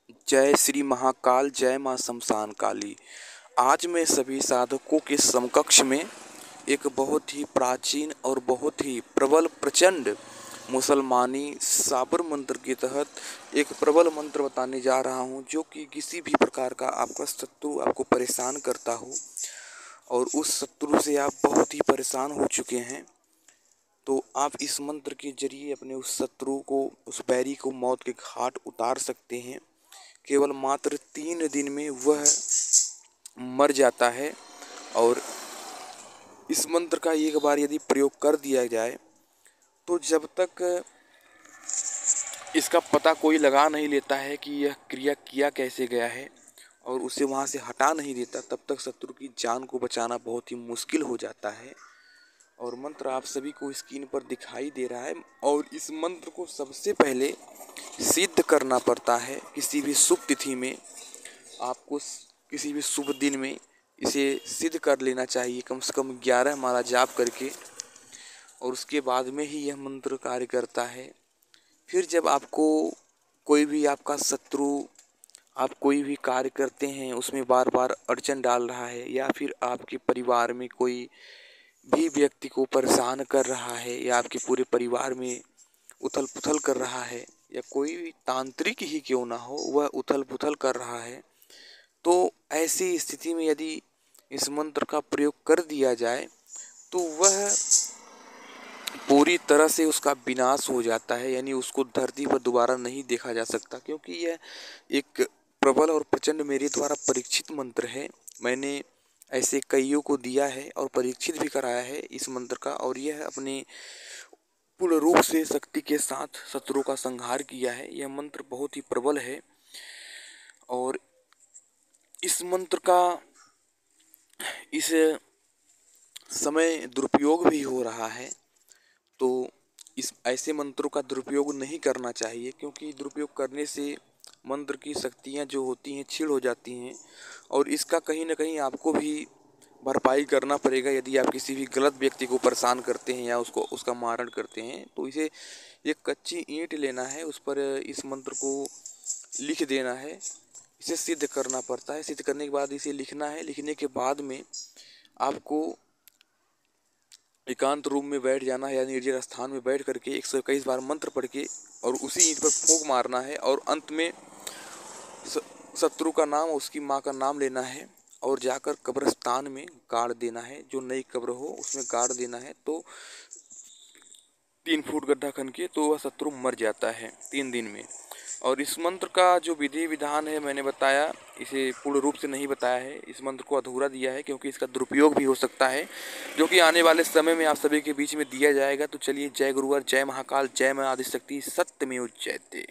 जय श्री महाकाल, जय मां शमशान काली। आज मैं सभी साधकों के समकक्ष में एक बहुत ही प्राचीन और बहुत ही प्रबल प्रचंड मुसलमानी साबर मंत्र के तहत एक प्रबल मंत्र बताने जा रहा हूं, जो कि किसी भी प्रकार का आपका शत्रु आपको परेशान करता हो और उस शत्रु से आप बहुत ही परेशान हो चुके हैं, तो आप इस मंत्र के जरिए अपने उस शत्रु को, उस बैरी को मौत के घाट उतार सकते हैं। केवल मात्र 3 दिन में वह मर जाता है। और इस मंत्र का एक बार यदि प्रयोग कर दिया जाए तो जब तक इसका पता कोई लगा नहीं लेता है कि यह क्रिया किया कैसे गया है और उसे वहाँ से हटा नहीं देता, तब तक शत्रु की जान को बचाना बहुत ही मुश्किल हो जाता है। और मंत्र आप सभी को स्क्रीन पर दिखाई दे रहा है। और इस मंत्र को सबसे पहले सिद्ध करना पड़ता है। किसी भी शुभ तिथि में आपको, किसी भी शुभ दिन में इसे सिद्ध कर लेना चाहिए, कम से कम 11 माला जाप करके, और उसके बाद में ही यह मंत्र कार्य करता है। फिर जब आपको कोई भी आपका शत्रु, आप कोई भी कार्य करते हैं उसमें बार बार अड़चन डाल रहा है, या फिर आपके परिवार में कोई भी व्यक्ति को परेशान कर रहा है, या आपके पूरे परिवार में उथल पुथल कर रहा है, या कोई भी तांत्रिक ही क्यों ना हो वह उथल पुथल कर रहा है, तो ऐसी स्थिति में यदि इस मंत्र का प्रयोग कर दिया जाए तो वह पूरी तरह से उसका विनाश हो जाता है। यानी उसको धरती पर दोबारा नहीं देखा जा सकता, क्योंकि यह एक प्रबल और प्रचंड मेरे द्वारा परीक्षित मंत्र है। मैंने ऐसे कईयों को दिया है और परीक्षित भी कराया है इस मंत्र का, और यह अपने पूर्ण रूप से शक्ति के साथ शत्रु का संहार किया है। यह मंत्र बहुत ही प्रबल है और इस मंत्र का इस समय दुरुपयोग भी हो रहा है, तो इस ऐसे मंत्रों का दुरुपयोग नहीं करना चाहिए, क्योंकि दुरुपयोग करने से मंत्र की शक्तियाँ जो होती हैं क्षीण हो जाती हैं, और इसका कहीं ना कहीं आपको भी भरपाई करना पड़ेगा। यदि आप किसी भी गलत व्यक्ति को परेशान करते हैं या उसका मारण करते हैं, तो इसे एक कच्ची ईंट लेना है, उस पर इस मंत्र को लिख देना है, इसे सिद्ध करना पड़ता है। सिद्ध करने के बाद इसे लिखना है। लिखने के बाद में आपको एकांत रूम में बैठ जाना है, या निर्जन स्थान में बैठ करके 121 बार मंत्र पढ़ के और उसी ईंट पर फूंक मारना है, और अंत में शत्रु का नाम, उसकी माँ का नाम लेना है और जाकर कब्रिस्तान में गाड़ देना है। जो नई कब्र हो उसमें गाड़ देना है, तो 3 फुट गड्ढा खन के तो वह शत्रु मर जाता है 3 दिन में। और इस मंत्र का जो विधि विधान है मैंने बताया, इसे पूर्ण रूप से नहीं बताया है, इस मंत्र को अधूरा दिया है, क्योंकि इसका दुरुपयोग भी हो सकता है, जो कि आने वाले समय में आप सभी के बीच में दिया जाएगा। तो चलिए, जय गुरुवर, जय महाकाल, जय मां आदिशक्ति, सत्यमेव जयते।